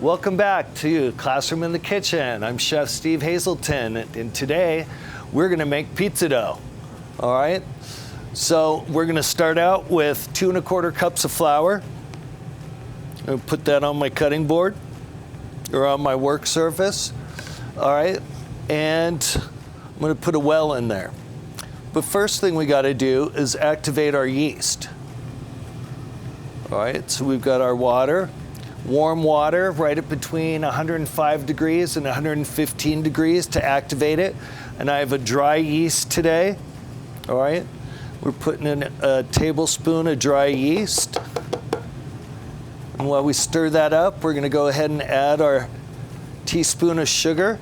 Welcome back to Classroom in the Kitchen. I'm Chef Steve Hazelton, and today we're gonna make pizza dough, all right? So we're gonna start out with 2 1/4 cups of flour. I'm gonna put that on my cutting board or on my work surface, all right? And I'm gonna put a well in there. But first thing we gotta do is activate our yeast. All right, so we've got our water. Warm water right at between 105 degrees and 115 degrees to activate it. And I have a dry yeast today, all right? We're putting in a tablespoon of dry yeast. And while we stir that up, we're gonna go ahead and add our teaspoon of sugar.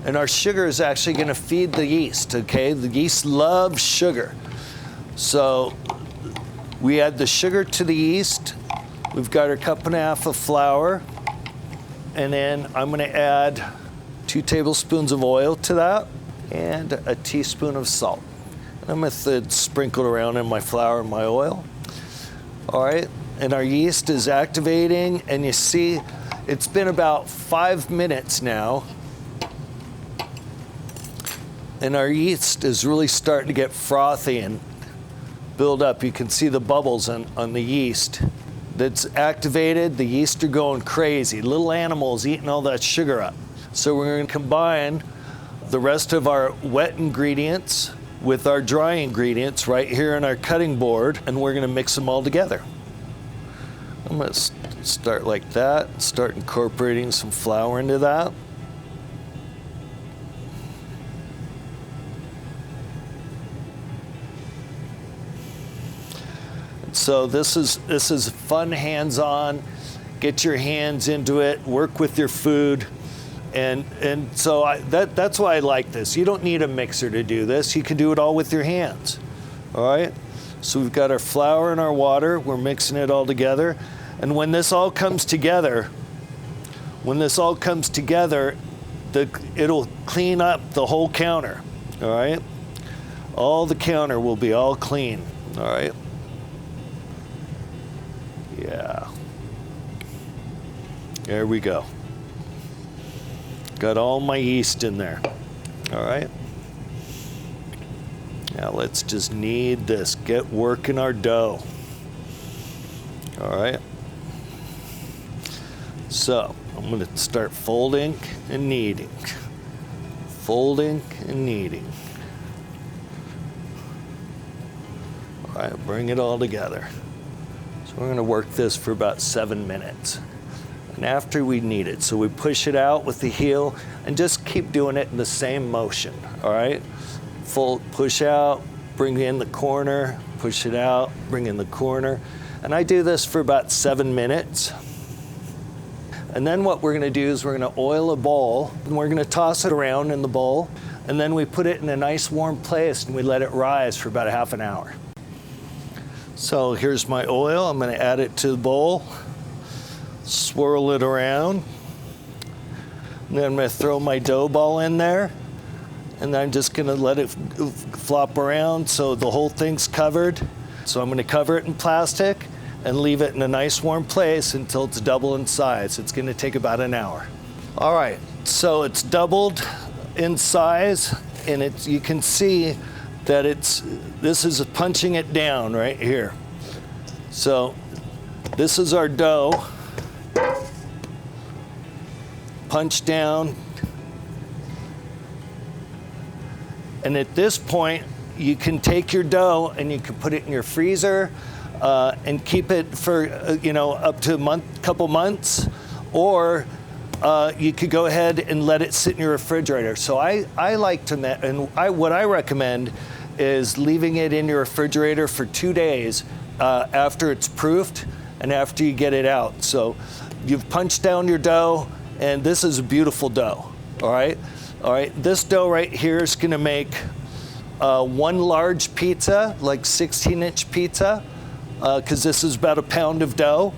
And our sugar is actually gonna feed the yeast, okay? The yeast loves sugar. So we add the sugar to the yeast. We've got our 1.5 cups of flour, and then I'm gonna add 2 tablespoons of oil to that and a teaspoon of salt. And I'm gonna sprinkle around in my flour and my oil. All right, and our yeast is activating, and you see it's been about 5 minutes now, and our yeast is really starting to get frothy and build up. You can see the bubbles on the yeast. That's activated, the yeast are going crazy. Little animals eating all that sugar up. So we're gonna combine the rest of our wet ingredients with our dry ingredients right here on our cutting board, and we're gonna mix them all together. I'm gonna start like that, start incorporating some flour into that. So this is fun, hands-on. Get your hands into it. Work with your food, and so that's why I like this. You don't need a mixer to do this. You can do it all with your hands. All right. So we've got our flour and our water. We're mixing it all together, and when this all comes together, it'll clean up the whole counter. All right. All the counter will be all clean. All right. Yeah. There we go. Got all my yeast in there. All right. Now let's just knead this. Get working our dough. All right. So I'm going to start folding and kneading. Folding and kneading. All right, bring it all together. We're going to work this for about 7 minutes. And after we knead it, so we push it out with the heel and just keep doing it in the same motion, all right? Fold, push out, bring in the corner, push it out, bring in the corner. And I do this for about 7 minutes. And then what we're going to do is we're going to oil a bowl, and we're going to toss it around in the bowl, and then we put it in a nice warm place, and we let it rise for about a half an hour. So here's my oil. I'm going to add it to the bowl, swirl it around, and then I'm going to throw my dough ball in there, and then I'm just going to let it flop around so the whole thing's covered. So I'm going to cover it in plastic and leave it in a nice warm place until it's double in size. It's going to take about an hour. All right, so it's doubled in size, and you can see that this is punching it down right here. So this is our dough, punch down. And at this point, you can take your dough and you can put it in your freezer and keep it for up to a month, couple months, or you could go ahead and let it sit in your refrigerator. So I like to, what I recommend is leaving it in your refrigerator for 2 days after it's proofed and after you get it out. So you've punched down your dough, and this is a beautiful dough, all right? All right, this dough right here is gonna make 1 large pizza, like 16-inch pizza, because this is about a pound of dough.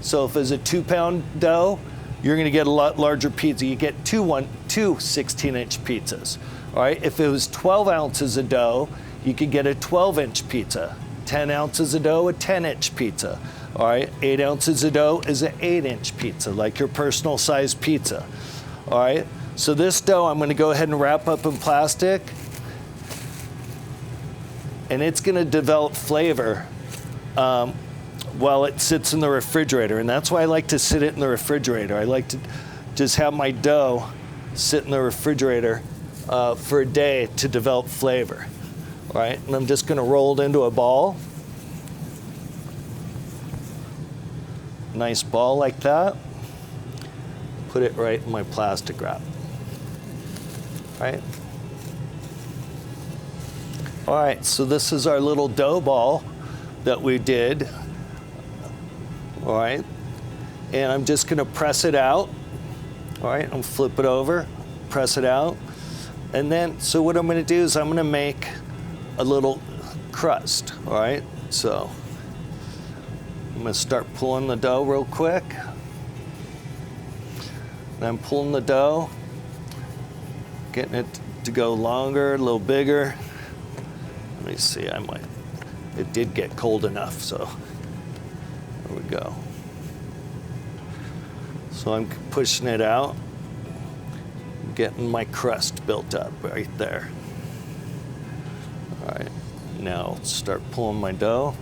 So if it's a 2-pound dough, you're gonna get a lot larger pizza. You get two 16-inch pizzas. All right, if it was 12 ounces of dough, you could get a 12-inch pizza. 10 ounces of dough, a 10-inch pizza. All right, 8 ounces of dough is an 8-inch pizza, like your personal size pizza. All right, so this dough I'm gonna go ahead and wrap up in plastic, and it's gonna develop flavor while it sits in the refrigerator. And that's why I like to sit it in the refrigerator. I like to just have my dough sit in the refrigerator for a day to develop flavor. All right, and I'm just gonna roll it into a ball. Nice ball like that. Put it right in my plastic wrap. Right? All right, so this is our little dough ball that we did. All right, and I'm just gonna press it out. All right, I'll flip it over, press it out. And then, so what I'm gonna do is I'm gonna make a little crust, all right? So I'm gonna start pulling the dough real quick. And I'm pulling the dough, getting it to go longer, a little bigger. Let me see, it did get cold enough, so there we go. So I'm pushing it out, getting my crust built up right there. All right, now start pulling my dough.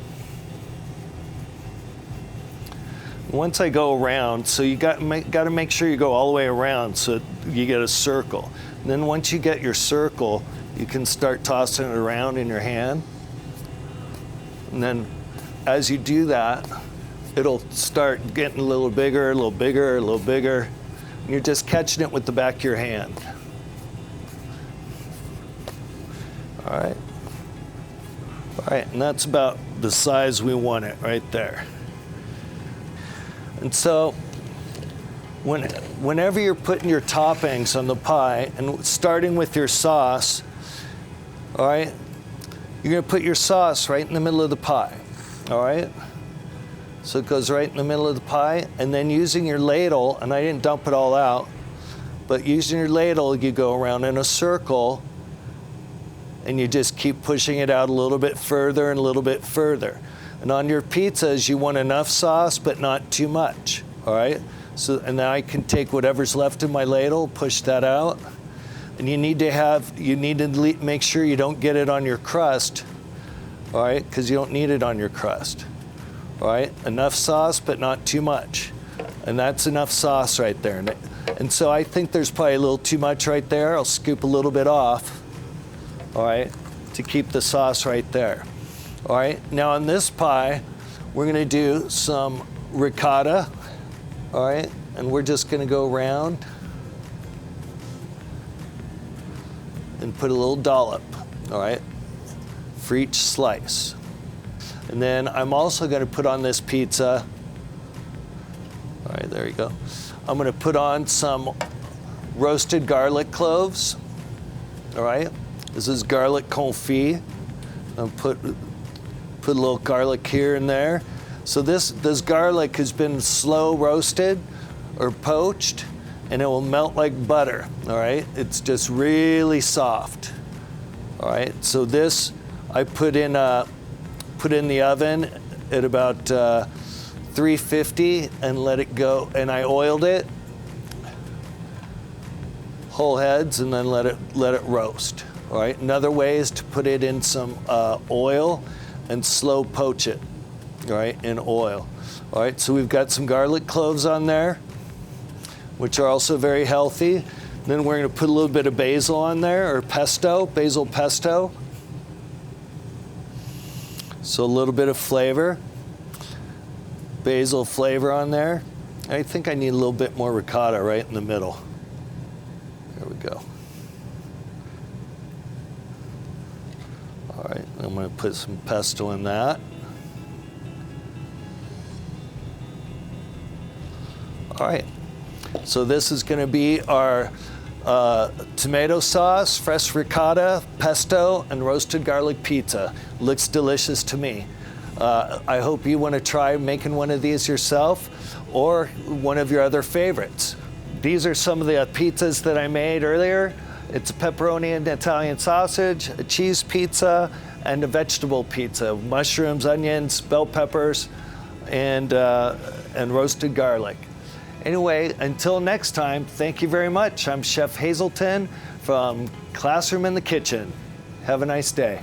Once I go around, so you got to make sure you go all the way around so you get a circle. And then once you get your circle, you can start tossing it around in your hand. And then as you do that, it'll start getting a little bigger, a little bigger, a little bigger. And you're just catching it with the back of your hand. All right. All right, and that's about the size we want it right there. And so whenever you're putting your toppings on the pie and starting with your sauce, all right, you're gonna put your sauce right in the middle of the pie, all right? So it goes right in the middle of the pie, and then using your ladle, and I didn't dump it all out, but using your ladle, you go around in a circle and you just keep pushing it out a little bit further and a little bit further. And on your pizzas, you want enough sauce, but not too much, all right? So, and then I can take whatever's left in my ladle, push that out. And you need to make sure you don't get it on your crust, all right? Because you don't need it on your crust, all right? Enough sauce, but not too much. And that's enough sauce right there. And so I think there's probably a little too much right there. I'll scoop a little bit off, all right, to keep the sauce right there. All right, now on this pie, we're gonna do some ricotta, all right? And we're just gonna go around and put a little dollop, all right, for each slice. And then I'm also gonna put on this pizza, all right, there you go. I'm gonna put on some roasted garlic cloves, all right? This is garlic confit. I'll put a little garlic here and there. So this garlic has been slow roasted or poached, and it will melt like butter, all right? It's just really soft, all right? So this I put in the oven at about 350 and let it go, and I oiled it, whole heads, and then let it roast, all right? Another way is to put it in some oil and slow poach it, all right, in oil. All right, so we've got some garlic cloves on there, which are also very healthy. Then we're gonna put a little bit of basil on there, or pesto, basil pesto. So a little bit of flavor, basil flavor on there. I think I need a little bit more ricotta right in the middle. There we go. All right, I'm gonna put some pesto in that. All right, so this is gonna be our tomato sauce, fresh ricotta, pesto, and roasted garlic pizza. Looks delicious to me. I hope you wanna try making one of these yourself or one of your other favorites. These are some of the pizzas that I made earlier. It's a pepperoni and Italian sausage, a cheese pizza, and a vegetable pizza. Mushrooms, onions, bell peppers, and roasted garlic. Anyway, until next time, thank you very much. I'm Chef Hazelton from Classroom in the Kitchen. Have a nice day.